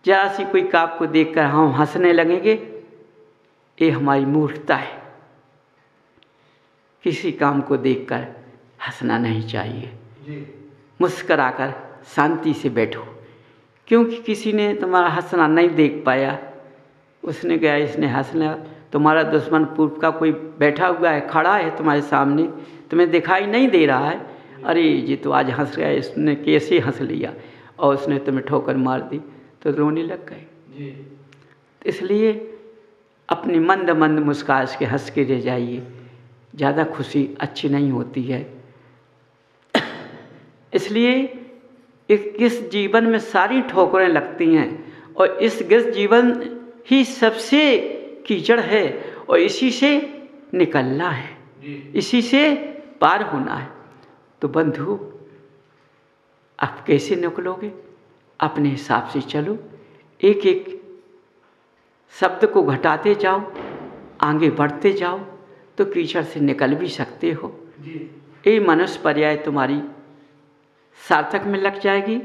जरा सी कोई काम को देखकर हम हंसने लगेंगे, ये हमारी मूर्खता है। किसी काम को देखकर हंसना नहीं चाहिए। मुस्कराकर शांति से बैठो, क्योंकि किसी ने तुम्हारा हंसना नहीं देख पाया, उसने कहा इसने हंसना, तुम्हारा दुश्मन पूर्व का कोई बैठा हुआ है, खड़ा है तुम्हारे सामने, तुम्हें दिखाई नहीं दे रहा है, अरे ये तो आज हंस गया, इसने कैसे हंस लिया, और उसने तुम्हें ठोकर मार दी तो रोने लग गए। इसलिए अपनी मंद मंद मुस्कान के हंस के रह जाइए, ज़्यादा खुशी अच्छी नहीं होती है। इसलिए इस जीवन में सारी ठोकरें लगती हैं, और इस जीवन ही सबसे कीचड़ है, और इसी से निकलना है, इसी से पार होना है। तो बंधु, आप कैसे निकलोगे? अपने हिसाब से चलो, एक एक शब्द को घटाते जाओ, आगे बढ़ते जाओ, तो कीचड़ से निकल भी सकते हो। ये मनुष्य पर्याय तुम्हारी सार्थक में लग जाएगी।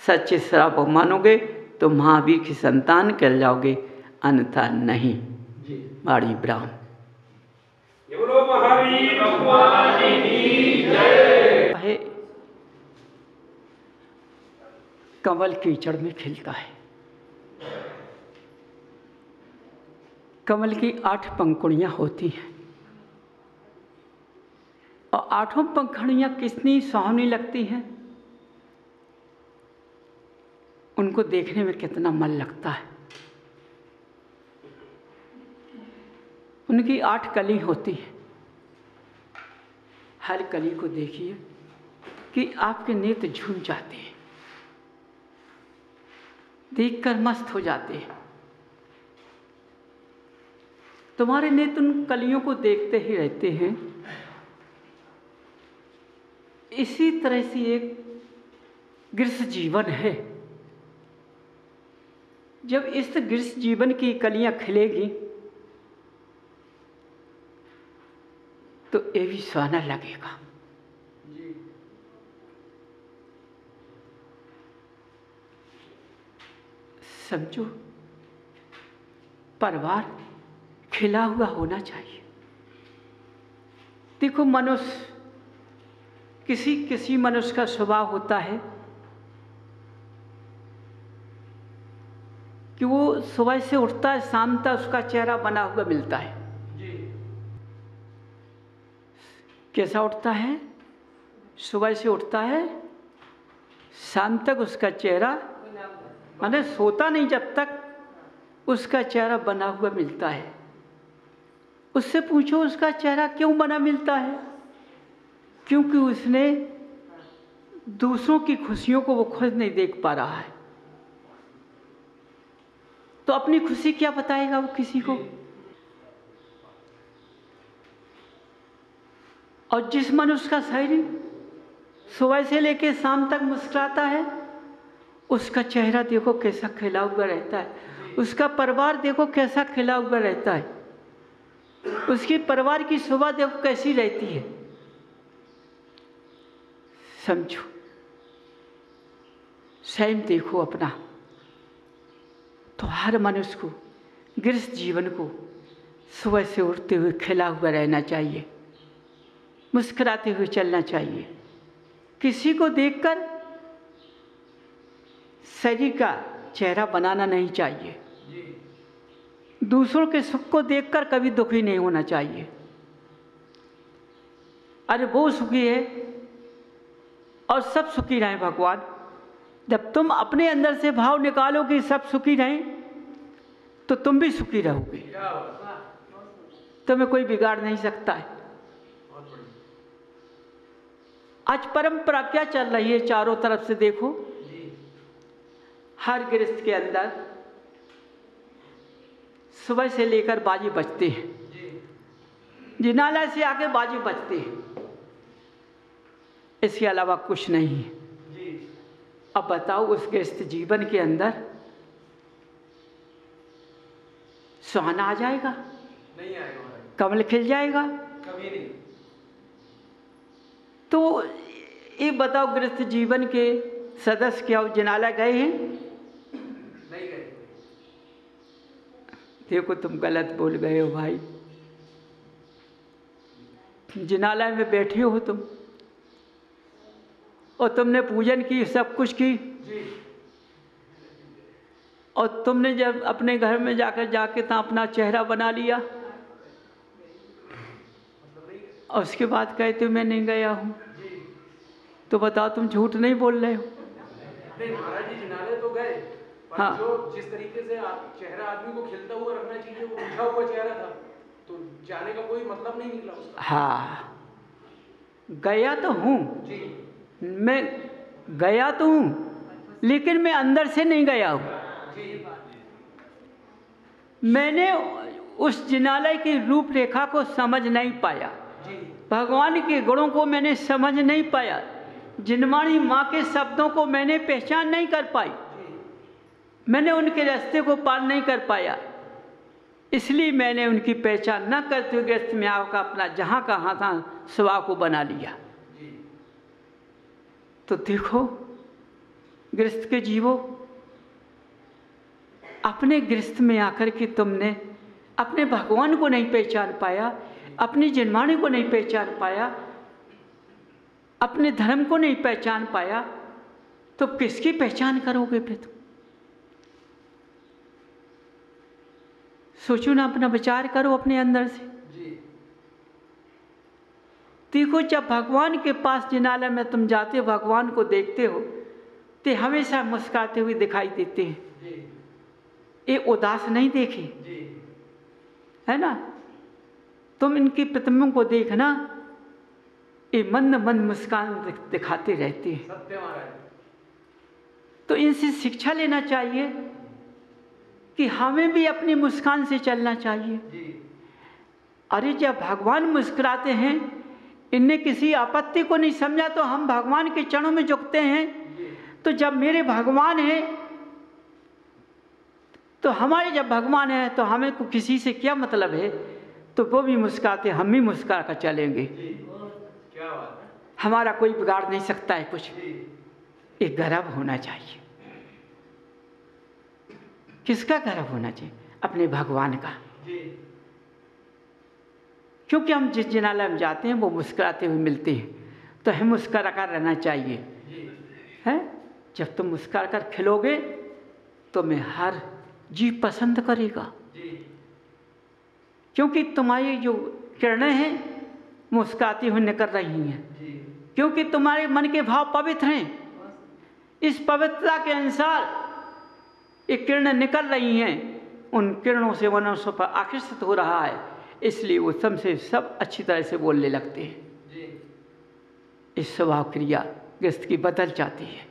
सच्चे श्राप मानोगे तो महावीर की संतान कह जाओगे, अन्यथा नहीं। बाड़ी ब्राह्मण। कमल कीचड़ में खिलता है। कमल की 8 पंखुड़ियाँ होती हैं, और 8 पंखुड़ियाँ कितनी सुहावनी लगती हैं, उनको देखने में कितना मन लगता है। उनकी 8 कली होती हैं। हर कली को देखिए कि आपके नेत्र झूम जाते हैं, देखकर मस्त हो जाते हैं। तुम्हारे नेत्र उन कलियों को देखते ही रहते हैं। इसी तरह से एक गृहस्थ जीवन है। जब इस गृहस्थ जीवन की कलियां खिलेगी तो ये भी सुहाना लगेगा। समझो, परिवार खिला हुआ होना चाहिए। देखो, मनुष्य किसी मनुष्य का स्वभाव होता है कि वो सुबह से उठता है, शाम तक उसका चेहरा बना हुआ मिलता है। कैसा उठता है? सुबह से उठता है, शाम तक उसका चेहरा, माने सोता नहीं जब तक, उसका चेहरा बना हुआ मिलता है। उससे पूछो उसका चेहरा क्यों बना मिलता है? क्योंकि उसने दूसरों की खुशियों को वो खुद नहीं देख पा रहा है, तो अपनी खुशी क्या बताएगा वो किसी को? और जिस मनुष्य का शरीर सुबह से लेकर शाम तक मुस्कुराता है, उसका चेहरा देखो कैसा खिला हुआ रहता है, उसका परिवार देखो कैसा खिला हुआ रहता है, उसके परिवार की सुबह देखो कैसी रहती है। समझो, स्वयं देखो अपना। तो हर मनुष्य को गृहस्थ जीवन को सुबह से उठते हुए खिला हुआ रहना चाहिए, मुस्कुराते हुए चलना चाहिए। किसी को देखकर शरीर का चेहरा बनाना नहीं चाहिए। दूसरों के सुख को देखकर कभी दुखी नहीं होना चाहिए। अरे वो सुखी है और सब सुखी रहें भगवान। जब तुम अपने अंदर से भाव निकालो कि सब सुखी रहें, तो तुम भी सुखी रहोगे, तुम्हें कोई बिगाड़ नहीं सकता है। आज परंपरा क्या चल रही है चारों तरफ से देखो, हर गृहस्थ के अंदर सुबह से लेकर बाजी बजते हैं, जिनालय से आके बाजी बजते हैं, इसके अलावा कुछ नहीं है। अब बताओ, उस गृहस्थ जीवन के अंदर सुहाना आ जाएगा? नहीं आएगा। कमल खिल जाएगा? कभी नहीं। तो ये बताओ, गृहस्थ जीवन के सदस्य क्या जिनालय गए हैं? नहीं देखो तुम गलत बोल गए हो भाई। जिनालय में बैठे हो तुम और तुमने पूजन की, सब कुछ की जी। और तुमने जब अपने घर में जाके तो अपना चेहरा बना लिया और उसके बाद कहते हो मैं नहीं गया हूँ, तो बताओ तुम झूठ नहीं बोल रहे हो? नहीं महाराज जी, जिनालय तो गए, पर हाँ। जो जिस तरीके से चेहरा आदमी को खिलता हुआ रखना चाहिए वो उठा हुआ चेहरा था, तो जाने का कोई मतलब नहीं निकला उसका। हाँ, गया तो हूँ जी, मैं गया तो हूँ, लेकिन मैं अंदर से नहीं गया हूँ। मैंने उस जिनालय की रूपरेखा को समझ नहीं पाया, भगवान के गुणों को मैंने समझ नहीं पाया, जिनवाणी माँ के शब्दों को मैंने पहचान नहीं कर पाई, मैंने उनके रास्ते को पार नहीं कर पाया। इसलिए मैंने उनकी पहचान न करते हुए गृहस्थ में आकर अपना जहाँ कहाँ था स्वभाव को बना लिया। तो देखो गृहस्थ के जीवो, अपने गृहस्थ में आकर के तुमने अपने भगवान को नहीं पहचान पाया, अपनी जिनवाणी को नहीं पहचान पाया, अपने धर्म को नहीं पहचान पाया, तो किसकी पहचान करोगे फिर तुम? सोचो ना, अपना विचार करो अपने अंदर से जी। देखो जब भगवान के पास जिनालय में तुम जाते हो, भगवान को देखते हो, तो हमेशा मुस्कुराते हुए दिखाई देते हैं जी। ये उदास नहीं देखे जी। है ना? तुम इनकी प्रतिमा को देखना, ये मंद मंद मुस्कान दिखाते रहते हैं। सत्य महाराज। तो इनसे शिक्षा लेना चाहिए कि हमें भी अपनी मुस्कान से चलना चाहिए जी। अरे जब भगवान मुस्कुराते हैं, इनने किसी आपत्ति को नहीं समझा, तो हम भगवान के चरणों में झुकते हैं जी। तो जब मेरे भगवान हैं, तो हमारे जब भगवान हैं, तो हमें को किसी से क्या मतलब है? तो वो भी मुस्कुराते, हम भी मुस्कुरा कर चलेंगे। क्या बात है? हमारा कोई बिगाड़ नहीं सकता है कुछ। एक गर्व होना चाहिए। किसका गर्व होना चाहिए? अपने भगवान का जी। क्योंकि हम जिस जिनालय में जाते हैं वो मुस्कुराते हुए मिलते हैं, तो हमें मुस्कुरा कर रहना चाहिए जी। है? जब तुम मुस्कुरा कर खिलोगे तो मैं हर जीव पसंद करेगा जी। क्योंकि तुम्हारी जो किरणें हैं मुस्कुराती हुई निकल रही हैं जी। क्योंकि तुम्हारे मन के भाव पवित्र हैं। इस पवित्रता के अनुसार ये किरणें निकल रही हैं, उन किरणों से मनुष्य पर आकर्षित हो रहा है, इसलिए वो सबसे सब अच्छी तरह से बोलने लगते हैं जी। इस स्वभाव क्रिया गृहस्थ की बदल जाती है।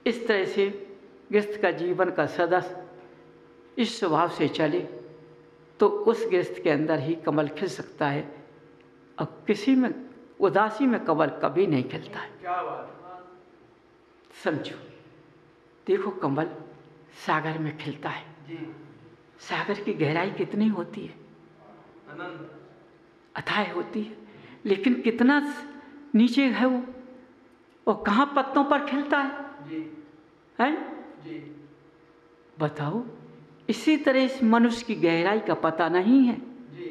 इस तरह से गृहस्थ का जीवन का सदस्य इस स्वभाव से चले तो उस गृहस्थ के अंदर ही कमल खिल सकता है, और किसी में उदासी में कमल कभी नहीं खिलता है। क्या बात? समझो, देखो कमल सागर में खिलता है जी। सागर की गहराई कितनी होती है? अनंत, अथाह होती है, लेकिन कितना नीचे है वो, और कहाँ पत्तों पर खिलता है जी। है जी। बताओ। इसी तरह इस मनुष्य की गहराई का पता नहीं है जी।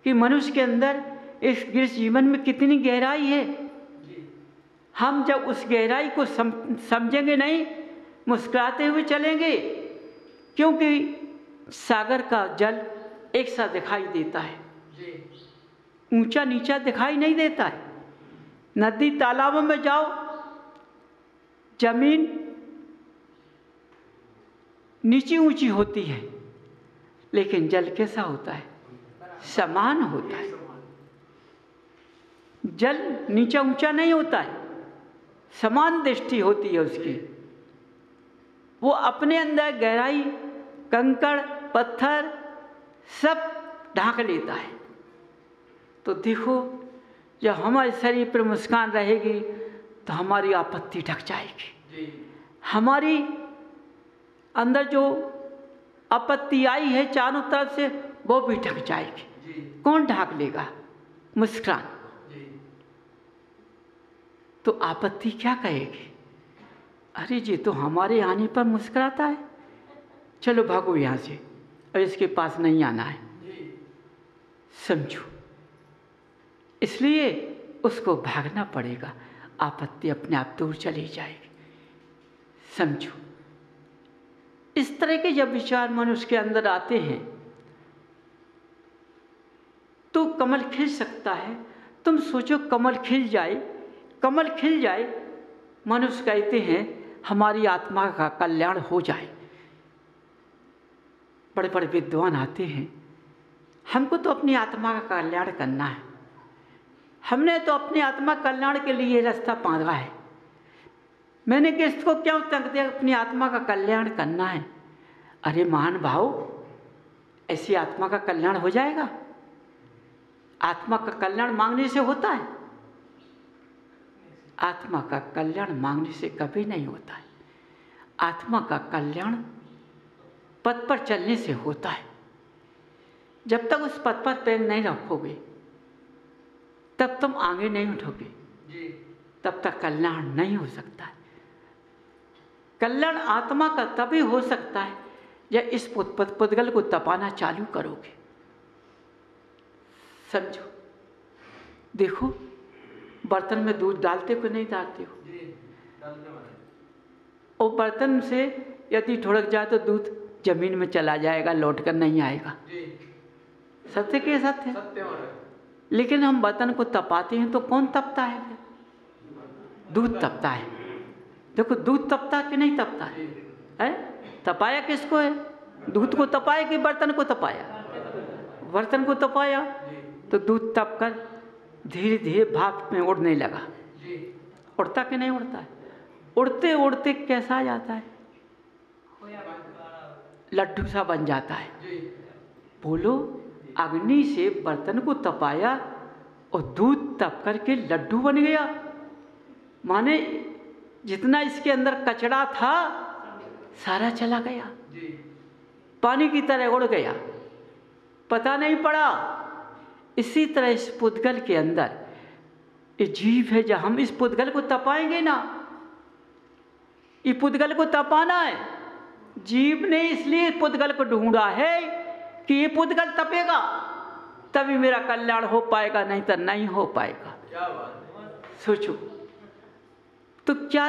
कि मनुष्य के अंदर इस गृहस्थ जीवन में कितनी गहराई है जी। हम जब उस गहराई को समझेंगे नहीं, मुस्कुराते हुए चलेंगे, क्योंकि सागर का जल एक सा दिखाई देता है जी। ऊंचा नीचा दिखाई नहीं देता है। नदी तालाबों में जाओ, जमीन नीची ऊंची होती है, लेकिन जल कैसा होता है? समान होता है। जल नीचा ऊंचा नहीं होता है, समान दृष्टि होती है उसकी। वो अपने अंदर गहराई, कंकड़, पत्थर सब ढांक लेता है। तो देखो, जब हमारे शरीर पर मुस्कान रहेगी तो हमारी आपत्ति ढक जाएगी। हमारी अंदर जो आपत्ति आई है चारों तरफ से, वो भी ढक जाएगी। कौन ढाक लेगा? मुस्कान। तो आपत्ति क्या कहेगी? अरे जी तो हमारे आने पर मुस्कुराता है, चलो भागो यहाँ से, और इसके पास नहीं आना है, समझो। इसलिए उसको भागना पड़ेगा, आपत्ति अपने आप दूर चली जाएगी, समझो। इस तरह के जब विचार मनुष्य के अंदर आते हैं तो कमल खिल सकता है। तुम सोचो कमल खिल जाए, कमल खिल जाए, मनुष्य कहते हैं हमारी आत्मा का कल्याण हो जाए। बड़े बड़े विद्वान आते हैं, हमको तो अपनी आत्मा का कल्याण करना है, हमने तो अपनी आत्मा कल्याण के लिए रास्ता पांगा है, मैंने किसको क्यों तक दिया, अपनी आत्मा का कल्याण करना है। अरे महान भाव, ऐसी आत्मा का कल्याण हो जाएगा? आत्मा का कल्याण मांगने से होता है? आत्मा का कल्याण मांगने से कभी नहीं होता है। आत्मा का कल्याण पथ पर चलने से होता है। जब तक उस पथ पर पैर नहीं रखोगे, तब तुम आगे नहीं उठोगे, तब तक कल्याण नहीं हो सकता है। कल्याण आत्मा का तभी हो सकता है जब इस पुद्गल को तपाना चालू करोगे, समझो। देखो बर्तन में दूध डालते को नहीं डालते हो? और बर्तन से यदि ढुड़क जाए तो दूध जमीन में चला जाएगा, लौट कर नहीं आएगा। सत्य के सत्य, लेकिन हम बर्तन को तपाते हैं तो कौन तपता है? दूध तपता है। देखो दूध तपता कि नहीं तपता है? तपाया किसको है? दूध को तपाया कि बर्तन को तपाया? बर्तन को तपाया तो दूध तप कर धीरे धीरे भाप में उड़ने लगा। उड़ता कि नहीं उड़ता है? उड़ते उड़ते कैसा आ जाता है? लड्डू सा बन जाता है। बोलो, अग्नि से बर्तन को तपाया और दूध तप करके लड्डू बन गया। माने जितना इसके अंदर कचरा था सारा चला गया, पानी की तरह उड़ गया, पता नहीं पड़ा। इसी तरह इस पुद्गल के अंदर ये जीव है, जब हम इस पुद्गल को तपाएंगे ना, ये पुद्गल को तपाना है। जीव ने इसलिए पुद्गल को ढूंढा है कि ये पुद्गल तपेगा तभी मेरा कल्याण हो पाएगा, नहीं तो नहीं हो पाएगा। सोचो तो क्या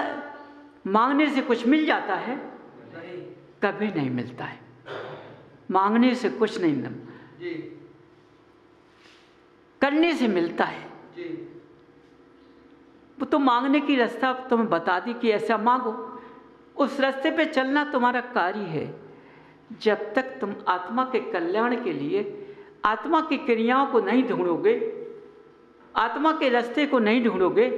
मांगने से कुछ मिल जाता है? कभी नहीं मिलता है। मांगने से कुछ नहीं मिलता, करने से मिलता है। वो तो मांगने की रास्ता तुम्हें बता दी कि ऐसा मांगो, उस रास्ते पे चलना तुम्हारा कार्य है। जब तक तुम आत्मा के कल्याण के लिए आत्मा की क्रियाओं को नहीं ढूंढोगे, आत्मा के रास्ते को नहीं ढूंढोगे,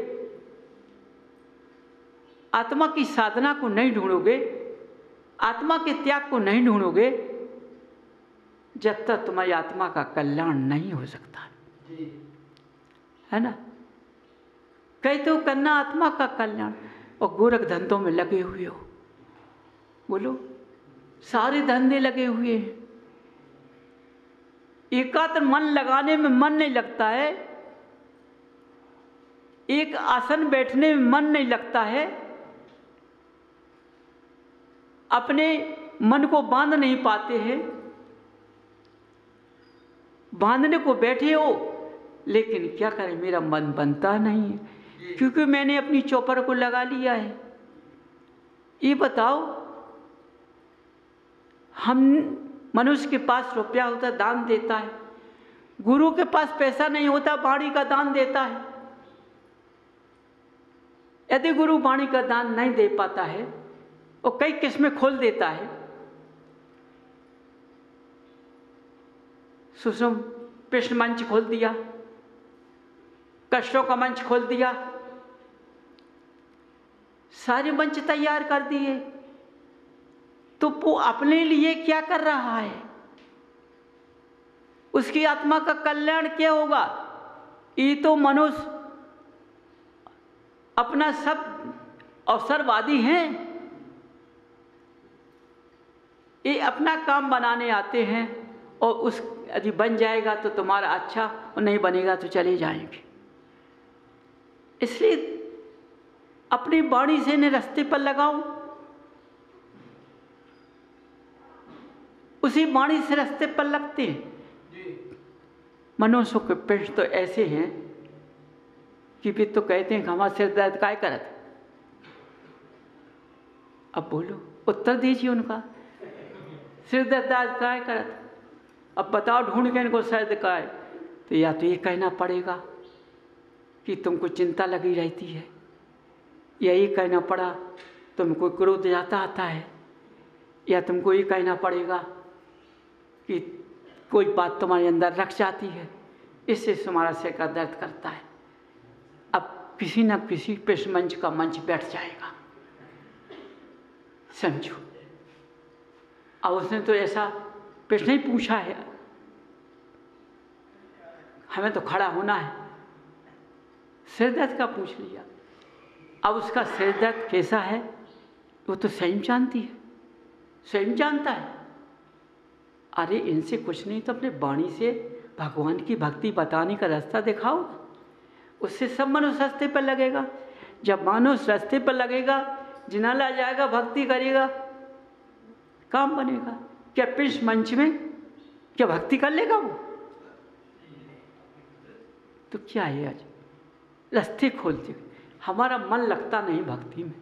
आत्मा की साधना को नहीं ढूंढोगे, आत्मा के त्याग को नहीं ढूंढोगे, जब तक तुम्हारी आत्मा का कल्याण नहीं हो सकता है ना। कहते हो करना आत्मा का कल्याण और गोरख धंधों में लगे हुए हो। बोलो, सारे धंधे लगे हुए हैं, एकाग्र मन लगाने में मन नहीं लगता है, एक आसन बैठने में मन नहीं लगता है, अपने मन को बांध नहीं पाते हैं। बांधने को बैठे हो, लेकिन क्या करें, मेरा मन बनता नहीं है, क्योंकि मैंने अपनी चौपर को लगा लिया है। ये बताओ, हम मनुष्य के पास रुपया होता दान देता है, गुरु के पास पैसा नहीं होता वाणी का दान देता है। यदि गुरु वाणी का दान नहीं दे पाता है और कई किस्में खोल देता है, सुषम कृष्ण मंच खोल दिया, कष्टों का मंच खोल दिया, सारे मंच तैयार कर दिए, तो वो अपने लिए क्या कर रहा है? उसकी आत्मा का कल्याण क्या होगा? ये तो मनुष्य अपना सब अवसरवादी हैं, ये अपना काम बनाने आते हैं और उस यदि बन जाएगा तो तुम्हारा अच्छा, और नहीं बनेगा तो चले जाएंगे। इसलिए अपनी वाणी से ने रास्ते पर लगाओ, उसी वाणी से रास्ते पर लगते हैं। मनुष्य के प्रश्न तो ऐसे हैं कि वे तो कहते हैं कि हमारा सिर दर्द काय करत। अब बोलो, उत्तर दीजिए उनका, सिर दर्द काय करत। अब बताओ ढूंढ के इनको सिर दर्द काय, तो या तो ये कहना पड़ेगा कि तुमको चिंता लगी रहती है, या ये कहना पड़ा तुमको क्रोध जाता आता है, या तुमको ये कहना पड़ेगा कि कोई बात तुम्हारे अंदर रख जाती है, इससे तुम्हारा सिर का दर्द करता है। अब किसी न किसी प्रश्न मंच का मंच बैठ जाएगा, समझो। अब उसने तो ऐसा प्रश्न ही पूछा है, हमें तो खड़ा होना है, सिर दर्द का पूछ लिया। अब उसका सिर दर्द कैसा है वो तो स्वयं जानती है, स्वयं जानता है। अरे इनसे कुछ नहीं तो अपने वाणी से भगवान की भक्ति बताने का रास्ता दिखाओ, उससे सब मनुष्य रास्ते पर लगेगा। जब मनुष्य रास्ते पर लगेगा, जिनाला जाएगा, भक्ति करेगा, काम बनेगा। क्या पिछ मंच में क्या भक्ति कर लेगा वो? तो क्या है, आज रास्ते खोलते, हमारा मन लगता नहीं भक्ति में।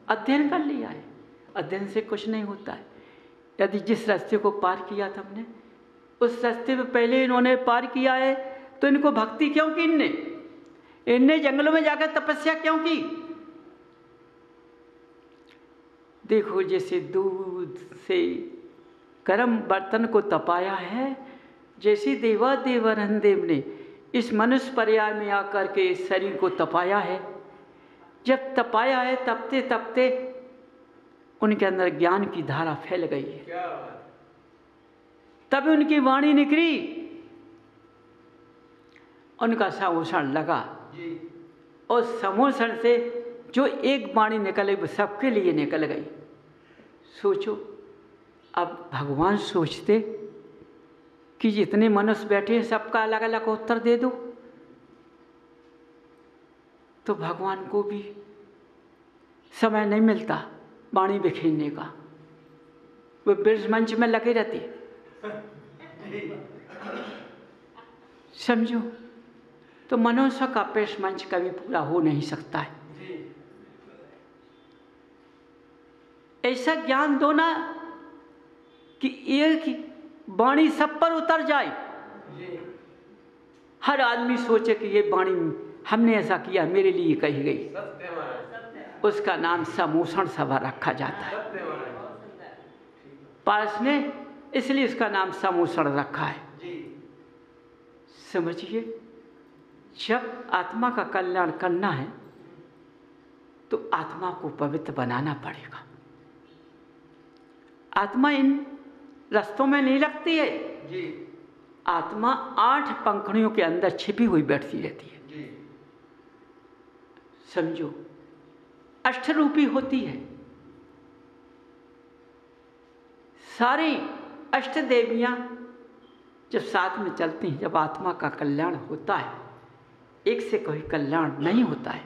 अध्ययन कर लिया है, अध्ययन से कुछ नहीं होता है। यदि जिस रास्ते को पार किया था हमने, उस रास्ते में पहले इन्होंने पार किया है, तो इनको भक्ति क्यों की? इनने जंगलों में जाकर तपस्या क्यों की? देखो, जैसे दूध से गर्म बर्तन को तपाया है, जैसे देवादेव देव ने इस मनुष्य पर्याय में आकर के इस शरीर को तपाया है। जब तपाया है, तपते तपते उनके अंदर ज्ञान की धारा फैल गई है, तब उनकी वाणी निकली, उनका समोषण लगा, और समोषण से जो एक वाणी निकले वो सबके लिए निकल गई। सोचो, अब भगवान सोचते कि जितने मनुष्य बैठे हैं सबका अलग अलग उत्तर दे दो, तो भगवान को भी समय नहीं मिलता वाणी बिखेरने का, वो ब्रज मंच में लगे रहते। समझो, तो मनुष्य का पेश मंच कभी पूरा हो नहीं सकता है। ऐसा ज्ञान दो ना कि एक वाणी सब पर उतर जाए। हर आदमी सोचे कि ये वाणी हमने ऐसा किया, मेरे लिए कही गई, उसका नाम समोषण सभा रखा जाता है। पारस ने इसलिए उसका नाम समोषण रखा है। समझिए, जब आत्मा का कल्याण करना है तो आत्मा को पवित्र बनाना पड़ेगा। आत्मा इन रास्तों में नहीं लगती है जी। आत्मा 8 पंखुड़ियों के अंदर छिपी हुई बैठती रहती है जी। समझो, अष्टरूपी होती है। सारी अष्ट देवियां जब साथ में चलती हैं, जब आत्मा का कल्याण होता है, एक से कोई कल्याण नहीं होता है।